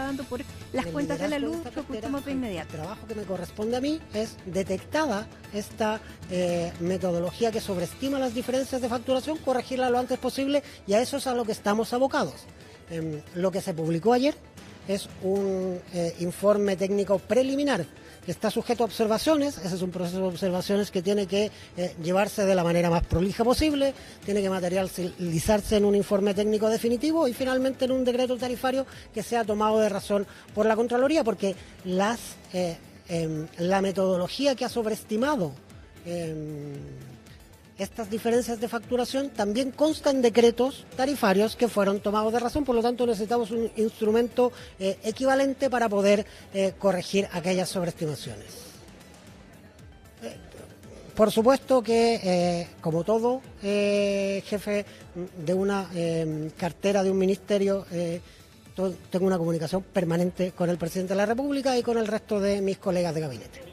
dando por las cuentas de la luz que ocupamos de inmediato. El trabajo que me corresponde a mí es detectada esta metodología que sobreestima las diferencias de facturación, corregirla lo antes posible, y a eso es a lo que estamos abocados. Lo que se publicó ayer es un informe técnico preliminar que está sujeto a observaciones. Ese es un proceso de observaciones que tiene que llevarse de la manera más prolija posible, tiene que materializarse en un informe técnico definitivo y finalmente en un decreto tarifario que sea tomado de razón por la Contraloría, porque la metodología que ha sobreestimado estas diferencias de facturación también constan decretos tarifarios que fueron tomados de razón. Por lo tanto, necesitamos un instrumento equivalente para poder corregir aquellas sobreestimaciones. Por supuesto que, como todo jefe de una cartera de un ministerio, tengo una comunicación permanente con el presidente de la República y con el resto de mis colegas de gabinete.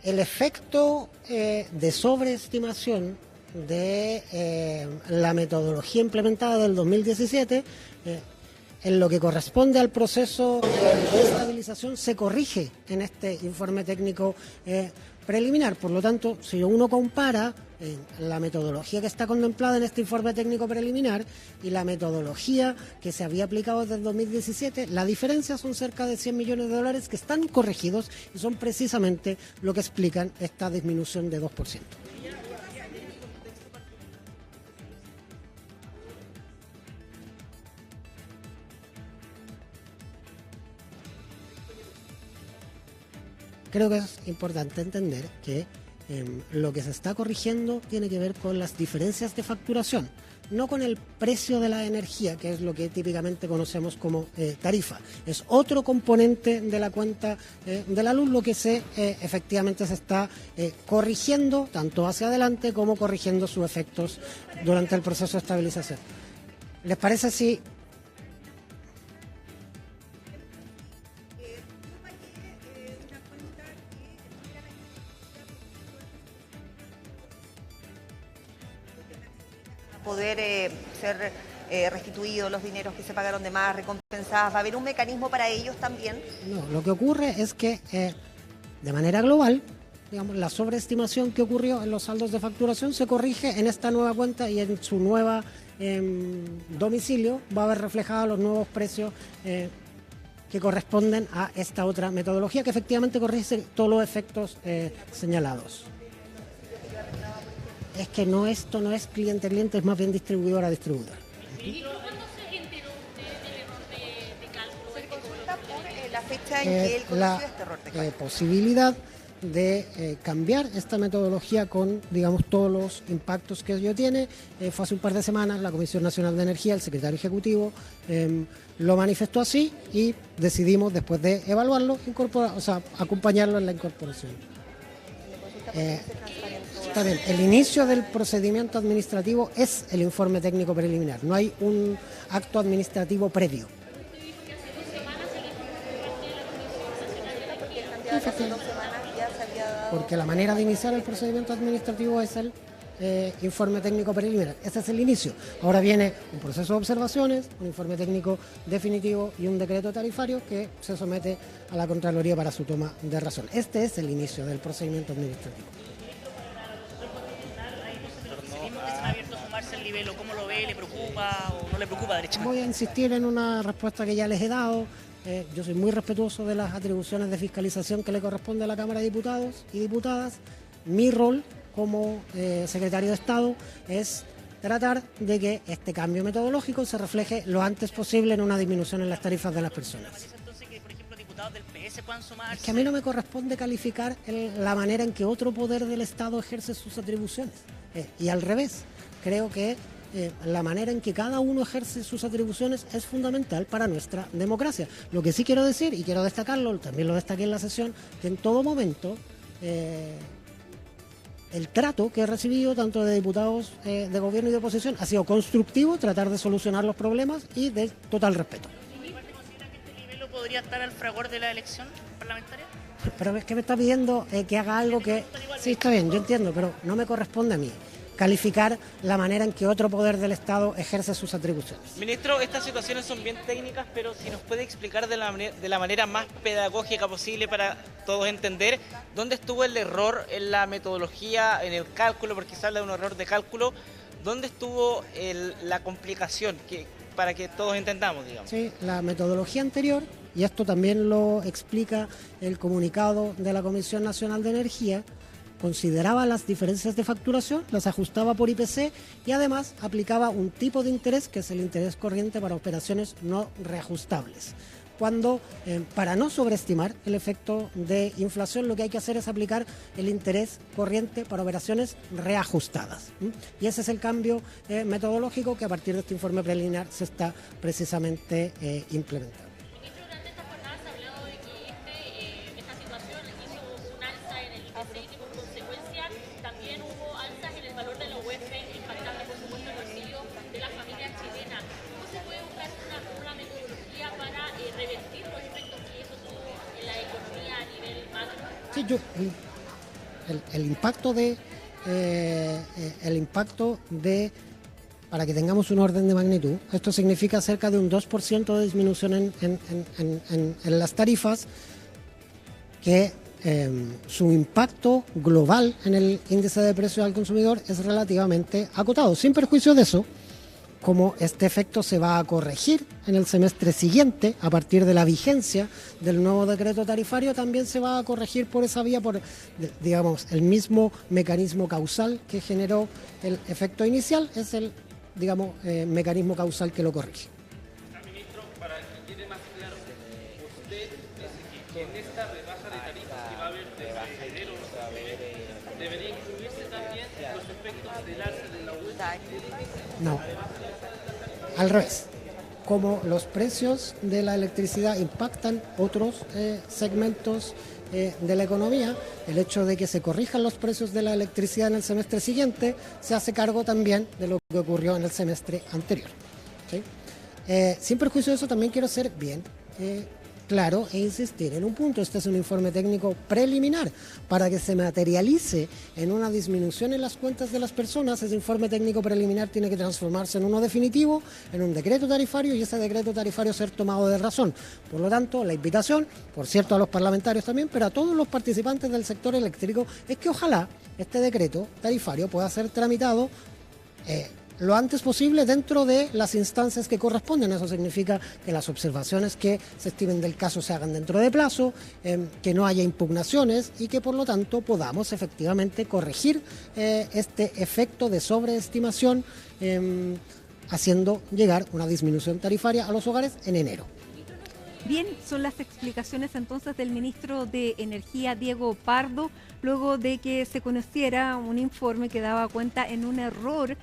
El efecto de sobreestimación de la metodología implementada del 2017, en lo que corresponde al proceso de estabilización, se corrige en este informe técnico preliminar. Por lo tanto, si uno compara la metodología que está contemplada en este informe técnico preliminar y la metodología que se había aplicado desde el 2017, la diferencia son cerca de 100 millones de dólares que están corregidos y son precisamente lo que explican esta disminución de 2%. Creo que es importante entender que lo que se está corrigiendo tiene que ver con las diferencias de facturación, no con el precio de la energía, que es lo que típicamente conocemos como tarifa. Es otro componente de la cuenta de la luz lo que efectivamente se está corrigiendo, tanto hacia adelante como corrigiendo sus efectos durante el proceso de estabilización. ¿Les parece si poder ser restituidos los dineros que se pagaron de más, recompensadas? ¿Va a haber un mecanismo para ellos también? No, lo que ocurre es que de manera global, digamos, la sobreestimación que ocurrió en los saldos de facturación se corrige en esta nueva cuenta y en su nueva domicilio va a haber reflejados los nuevos precios que corresponden a esta otra metodología que efectivamente corrige todos los efectos señalados. Es que esto no es cliente-cliente, es más bien distribuidor-a-distribuidor. ¿Y cuándo se enteró usted del error de cálculo? Se consulta por la fecha en que él conoció este error de cálculo. La posibilidad de cambiar esta metodología con, digamos, todos los impactos que ello tiene. Fue hace un par de semanas la Comisión Nacional de Energía, el secretario ejecutivo, lo manifestó así y decidimos, después de evaluarlo, acompañarlo en la incorporación. Está bien, el inicio del procedimiento administrativo es el informe técnico preliminar, no hay un acto administrativo previo. Porque la manera de iniciar el procedimiento administrativo es el informe técnico preliminar. Ese es el inicio. Ahora viene un proceso de observaciones, un informe técnico definitivo y un decreto tarifario que se somete a la Contraloría para su toma de razón. Este es el inicio del procedimiento administrativo. ¿El nivel o cómo lo ve? ¿Le preocupa o no le preocupa derechamente? Voy a insistir en una respuesta que ya les he dado. Yo soy muy respetuoso de las atribuciones de fiscalización que le corresponde a la Cámara de Diputados y Diputadas. Mi rol como secretario de Estado es tratar de que este cambio metodológico se refleje lo antes posible en una disminución en las tarifas de las personas. Entonces que, por ejemplo, diputados del PS puedan sumarse. Es que a mí no me corresponde calificar la manera en que otro poder del Estado ejerce sus atribuciones. Y al revés, creo que la manera en que cada uno ejerce sus atribuciones es fundamental para nuestra democracia. Lo que sí quiero decir, y quiero destacarlo, también lo destaqué en la sesión, que en todo momento el trato que he recibido tanto de diputados de gobierno y de oposición ha sido constructivo, tratar de solucionar los problemas y de total respeto. ¿Considera que este nivel podría estar al fragor de la elección parlamentaria? Pero es que me está pidiendo que haga algo que... Sí, está bien, yo entiendo, pero no me corresponde a mí calificar la manera en que otro poder del Estado ejerce sus atribuciones. Ministro, estas situaciones son bien técnicas, pero si nos puede explicar de la manera más pedagógica posible para todos entender dónde estuvo el error en la metodología, en el cálculo, porque se habla de un error de cálculo, dónde estuvo la complicación, para que todos entendamos, digamos. Sí, la metodología anterior, y esto también lo explica el comunicado de la Comisión Nacional de Energía, consideraba las diferencias de facturación, las ajustaba por IPC y además aplicaba un tipo de interés que es el interés corriente para operaciones no reajustables. Cuando, para no sobreestimar el efecto de inflación, lo que hay que hacer es aplicar el interés corriente para operaciones reajustadas. Y ese es el cambio metodológico que a partir de este informe preliminar se está precisamente implementando. Ministro, durante esta jornada se ha hablado de que esta situación hizo un alza en el IPC y que por consecuencia también hubo alzas en el valor de la UEF, impactando por supuesto el bolsillo de la familia chilena. ¿Cómo se puede buscar una metodología para revertir los efectos que eso tuvo en la economía a nivel macro? Sí, el impacto de, para que tengamos un orden de magnitud, esto significa cerca de un 2% de disminución en las tarifas, que su impacto global en el índice de precios al consumidor es relativamente acotado. Sin perjuicio de eso, como este efecto se va a corregir en el semestre siguiente, a partir de la vigencia del nuevo decreto tarifario, también se va a corregir por esa vía, por, digamos, el mismo mecanismo causal que generó el efecto inicial, es el, digamos, mecanismo causal que lo corrige. Ministro, para que quede más claro, usted dice que en esta rebaja de tarifas que va a haber desde enero debería incluirse también los efectos del alza de la UEF. No, al revés. Como los precios de la electricidad impactan otros segmentos de la economía, el hecho de que se corrijan los precios de la electricidad en el semestre siguiente se hace cargo también de lo que ocurrió en el semestre anterior. ¿Sí? Sin perjuicio de eso, también quiero ser bien claro e insistir en un punto. Este es un informe técnico preliminar. Para que se materialice en una disminución en las cuentas de las personas, ese informe técnico preliminar tiene que transformarse en uno definitivo, en un decreto tarifario, y ese decreto tarifario ser tomado de razón. Por lo tanto, la invitación, por cierto a los parlamentarios también, pero a todos los participantes del sector eléctrico, es que ojalá este decreto tarifario pueda ser tramitado lo antes posible dentro de las instancias que corresponden. Eso significa que las observaciones que se estimen del caso se hagan dentro de plazo, que no haya impugnaciones y que por lo tanto podamos efectivamente corregir este efecto de sobreestimación, haciendo llegar una disminución tarifaria a los hogares en enero. Bien, son las explicaciones entonces del ministro de Energía, Diego Pardo, luego de que se conociera un informe que daba cuenta en un error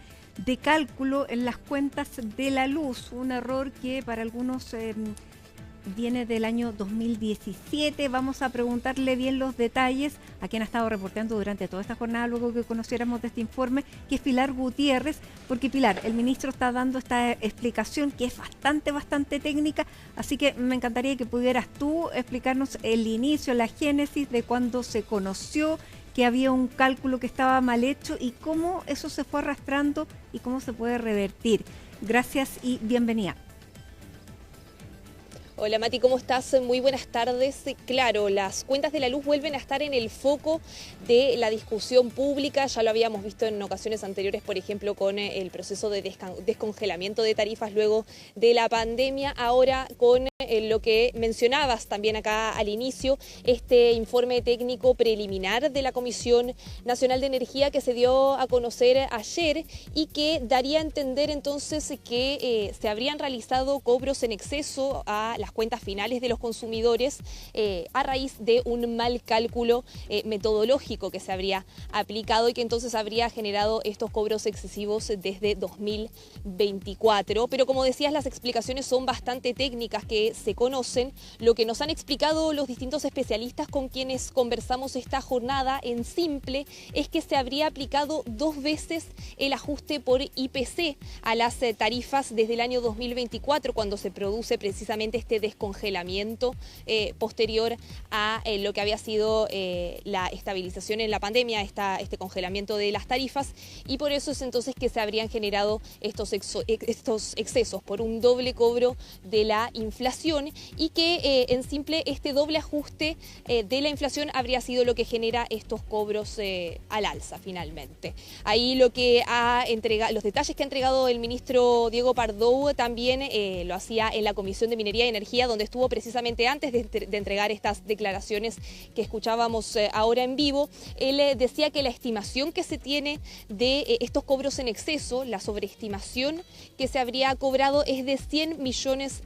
de cálculo en las cuentas de la luz, un error que para algunos viene del año 2017. Vamos a preguntarle bien los detalles a quien ha estado reporteando durante toda esta jornada, luego que conociéramos de este informe, que es Pilar Gutiérrez, porque Pilar, el ministro está dando esta explicación que es bastante técnica, así que me encantaría que pudieras tú explicarnos el inicio, la génesis de cuando se conoció que había un cálculo que estaba mal hecho y cómo eso se fue arrastrando y cómo se puede revertir. Gracias y bienvenida. Hola Mati, ¿cómo estás? Muy buenas tardes. Claro, las cuentas de la luz vuelven a estar en el foco de la discusión pública. Ya lo habíamos visto en ocasiones anteriores, por ejemplo, con el proceso de descongelamiento de tarifas luego de la pandemia. Ahora con lo que mencionabas también acá al inicio, este informe técnico preliminar de la Comisión Nacional de Energía que se dio a conocer ayer y que daría a entender entonces que se habrían realizado cobros en exceso a las las cuentas finales de los consumidores a raíz de un mal cálculo metodológico que se habría aplicado y que entonces habría generado estos cobros excesivos desde 2024. Pero como decías, las explicaciones son bastante técnicas que se conocen. Lo que nos han explicado los distintos especialistas con quienes conversamos esta jornada en simple es que se habría aplicado 2 veces el ajuste por IPC a las tarifas desde el año 2024, cuando se produce precisamente este descongelamiento posterior a lo que había sido la estabilización en la pandemia, este congelamiento de las tarifas, y por eso es entonces que se habrían generado estos excesos por un doble cobro de la inflación y que en simple este doble ajuste de la inflación habría sido lo que genera estos cobros al alza finalmente. Ahí lo que ha entregado, los detalles que ha entregado el ministro Diego Pardo también lo hacía en la Comisión de Minería y Energía, donde estuvo precisamente antes de entregar estas declaraciones que escuchábamos ahora en vivo. Él decía que la estimación que se tiene de estos cobros en exceso, la sobreestimación que se habría cobrado es de $100 millones.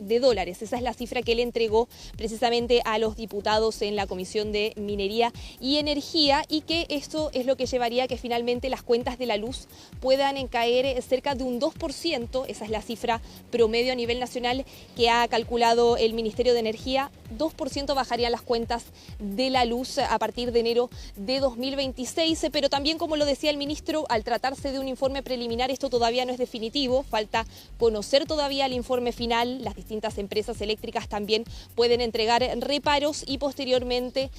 Esa es la cifra que él entregó precisamente a los diputados en la Comisión de Minería y Energía, y que esto es lo que llevaría a que finalmente las cuentas de la luz puedan caer cerca de un 2%, esa es la cifra promedio a nivel nacional que ha calculado el Ministerio de Energía. 2% bajarían las cuentas de la luz a partir de enero de 2026, pero también, como lo decía el ministro, al tratarse de un informe preliminar, esto todavía no es definitivo, falta conocer todavía el informe final. Las distintas empresas eléctricas también pueden entregar reparos y posteriormente,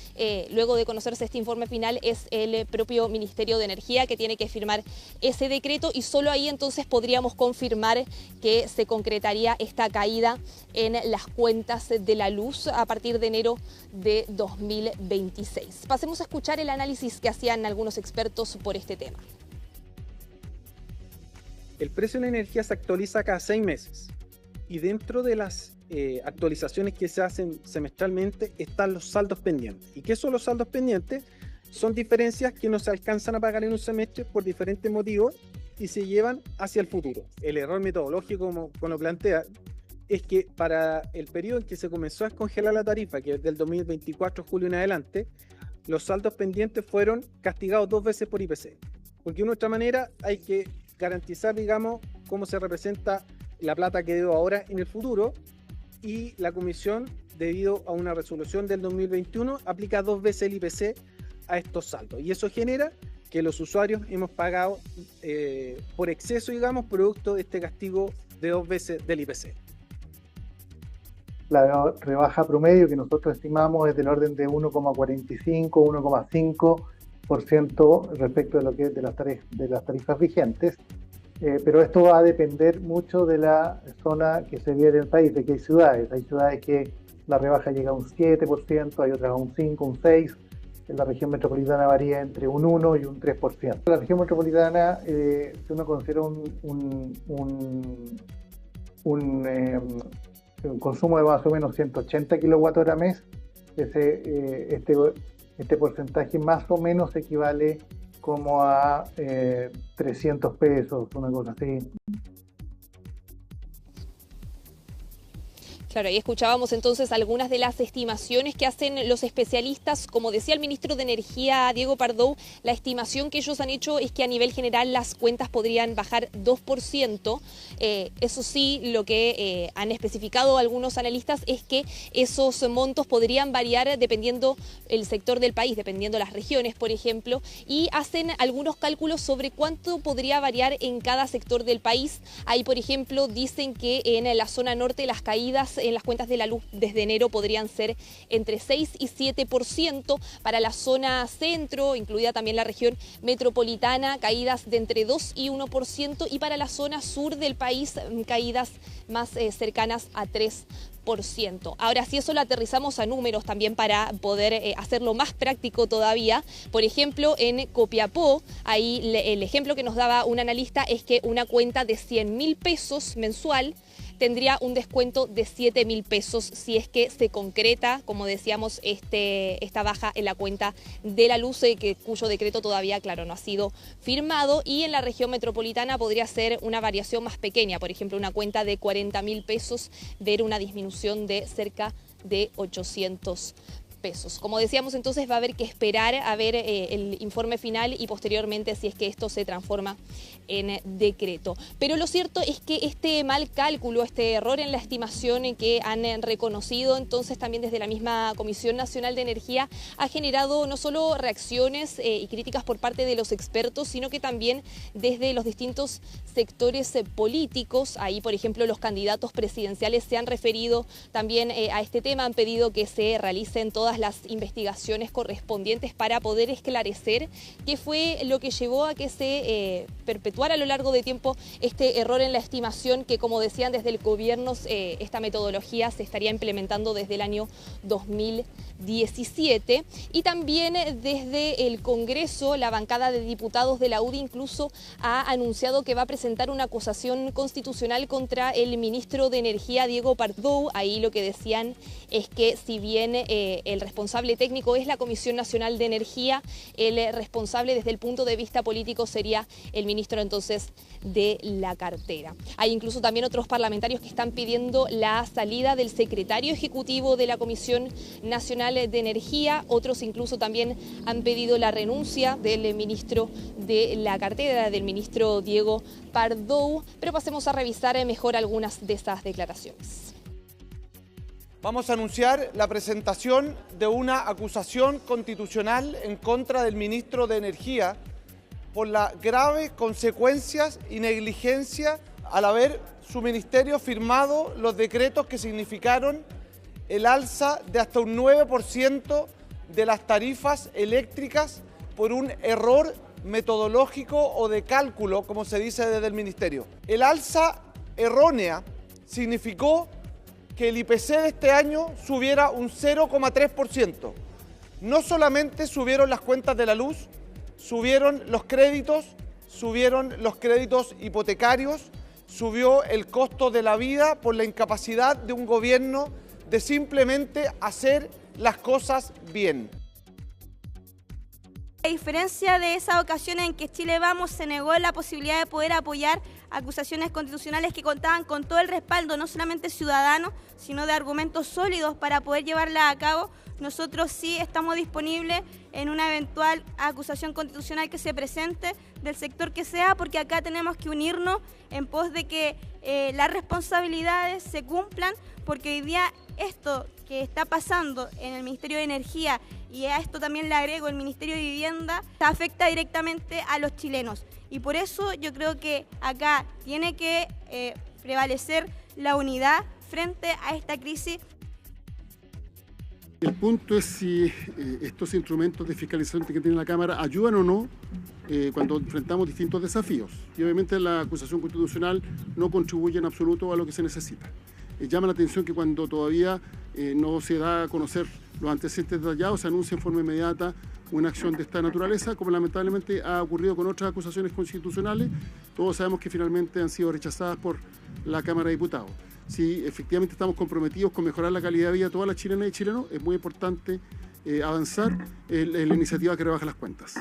luego de conocerse este informe final, es el propio Ministerio de Energía que tiene que firmar ese decreto, y solo ahí entonces podríamos confirmar que se concretaría esta caída en las cuentas de la luz a partir de enero de 2026. Pasemos a escuchar el análisis que hacían algunos expertos por este tema. El precio de la energía se actualiza cada 6 meses y dentro de las actualizaciones que se hacen semestralmente están los saldos pendientes. ¿Y qué son los saldos pendientes? Son diferencias que no se alcanzan a pagar en un semestre por diferentes motivos y se llevan hacia el futuro. El error metodológico, como lo plantea, es que para el periodo en que se comenzó a descongelar la tarifa, que es del 2024 julio en adelante, los saldos pendientes fueron castigados 2 veces por IPC. Porque de una otra manera hay que garantizar, digamos, cómo se representa la plata que debo ahora en el futuro, y la Comisión, debido a una resolución del 2021, aplica 2 veces el IPC a estos saldos. Y eso genera que los usuarios hemos pagado por exceso, digamos, producto de este castigo de 2 veces del IPC. La rebaja promedio que nosotros estimamos es del orden de 1,45, 1,5% respecto de lo que es de las tarifas vigentes. Pero esto va a depender mucho de la zona que se vive en el país, de que hay ciudades que la rebaja llega a un 7%, hay otras a un 5, un 6%, en la región metropolitana varía entre un 1 y un 3%. La región metropolitana, si uno considera un consumo de más o menos 180 kWh mes, este porcentaje más o menos equivale como a 300 pesos, una cosa así. Claro, ahí escuchábamos entonces algunas de las estimaciones que hacen los especialistas. Como decía el ministro de Energía, Diego Pardo, la estimación que ellos han hecho es que a nivel general las cuentas podrían bajar 2%. Eso sí, lo que han especificado algunos analistas es que esos montos podrían variar dependiendo el sector del país, dependiendo las regiones, por ejemplo, y hacen algunos cálculos sobre cuánto podría variar en cada sector del país. Ahí, por ejemplo, dicen que en la zona norte las caídas en las cuentas de la luz desde enero podrían ser entre 6 y 7%. Para la zona centro, incluida también la región metropolitana, caídas de entre 2 y 1%, y para la zona sur del país, caídas más cercanas a 3%. Ahora, si eso lo aterrizamos a números también para poder hacerlo más práctico todavía, por ejemplo, en Copiapó, ahí el ejemplo que nos daba un analista es que una cuenta de 100.000 pesos mensual tendría un descuento de 7.000 pesos si es que se concreta, como decíamos, esta baja en la cuenta de la luz, cuyo decreto todavía, claro, no ha sido firmado. Y en la región metropolitana podría ser una variación más pequeña, por ejemplo, una cuenta de 40.000 pesos, ver una disminución de cerca de 800 pesos. Como decíamos, entonces va a haber que esperar a ver el informe final y posteriormente si es que esto se transforma en decreto. Pero lo cierto es que este mal cálculo, este error en la estimación que han reconocido entonces también desde la misma Comisión Nacional de Energía ha generado no solo reacciones y críticas por parte de los expertos, sino que también desde los distintos sectores políticos. Ahí, por ejemplo, los candidatos presidenciales se han referido también a este tema, han pedido que se realicen todas las investigaciones correspondientes para poder esclarecer qué fue lo que llevó a que se perpetuara a lo largo de tiempo este error en la estimación que, como decían desde el gobierno, esta metodología se estaría implementando desde el año 2017. Y también desde el Congreso, la bancada de diputados de la UDI incluso ha anunciado que va a presentar una acusación constitucional contra el ministro de Energía, Diego Pardo. Ahí lo que decían es que si bien el responsable técnico es la Comisión Nacional de Energía, el responsable desde el punto de vista político sería el ministro entonces de la cartera. Hay incluso también otros parlamentarios que están pidiendo la salida del secretario ejecutivo de la Comisión Nacional de Energía, otros incluso también han pedido la renuncia del ministro de la cartera, del ministro Diego Pardo, pero pasemos a revisar mejor algunas de esas declaraciones. Vamos a anunciar la presentación de una acusación constitucional en contra del ministro de Energía por las graves consecuencias y negligencia al haber su ministerio firmado los decretos que significaron el alza de hasta un 9% de las tarifas eléctricas por un error metodológico o de cálculo, como se dice desde el ministerio. El alza errónea significó que el IPC de este año subiera un 0,3%. No solamente subieron las cuentas de la luz, subieron los créditos hipotecarios, subió el costo de la vida por la incapacidad de un gobierno de simplemente hacer las cosas bien. A diferencia de esa ocasión en que Chile Vamos se negó la posibilidad de poder apoyar acusaciones constitucionales que contaban con todo el respaldo, no solamente ciudadano, sino de argumentos sólidos para poder llevarla a cabo, nosotros sí estamos disponibles en una eventual acusación constitucional que se presente del sector que sea, porque acá tenemos que unirnos en pos de que las responsabilidades se cumplan, porque hoy día esto que está pasando en el Ministerio de Energía, y a esto también le agrego el Ministerio de Vivienda, afecta directamente a los chilenos. Y por eso yo creo que acá tiene que prevalecer la unidad frente a esta crisis. El punto es si estos instrumentos de fiscalización que tiene la Cámara ayudan o no cuando enfrentamos distintos desafíos. Y obviamente la acusación constitucional no contribuye en absoluto a lo que se necesita. Llama la atención que cuando todavía no se da a conocer los antecedentes detallados, se anuncia en forma inmediata una acción de esta naturaleza, como lamentablemente ha ocurrido con otras acusaciones constitucionales. Todos sabemos que finalmente han sido rechazadas por la Cámara de Diputados. Si efectivamente estamos comprometidos con mejorar la calidad de vida de todas las chilenas y chilenos, es muy importante avanzar en la iniciativa que rebaja las cuentas.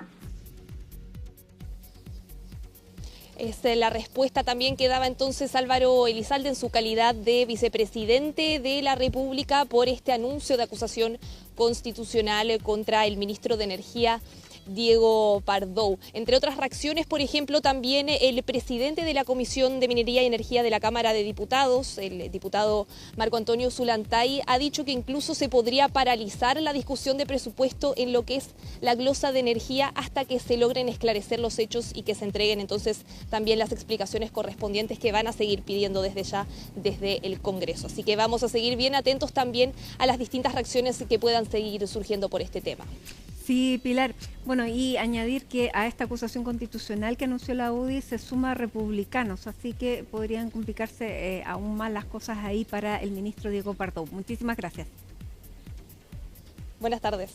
Es la respuesta también que daba entonces Álvaro Elizalde en su calidad de vicepresidente de la República por este anuncio de acusación constitucional contra el ministro de Energía, Diego Pardo. Entre otras reacciones, por ejemplo, también el presidente de la Comisión de Minería y Energía de la Cámara de Diputados, el diputado Marco Antonio Zulantay, ha dicho que incluso se podría paralizar la discusión de presupuesto en lo que es la glosa de energía hasta que se logren esclarecer los hechos y que se entreguen entonces también las explicaciones correspondientes que van a seguir pidiendo desde ya desde el Congreso. Así que vamos a seguir bien atentos también a las distintas reacciones que puedan seguir surgiendo por este tema. Sí, Pilar. Bueno, y añadir que a esta acusación constitucional que anunció la UDI se suma republicanos, así que podrían complicarse aún más las cosas ahí para el ministro Diego Pardo. Muchísimas gracias. Buenas tardes.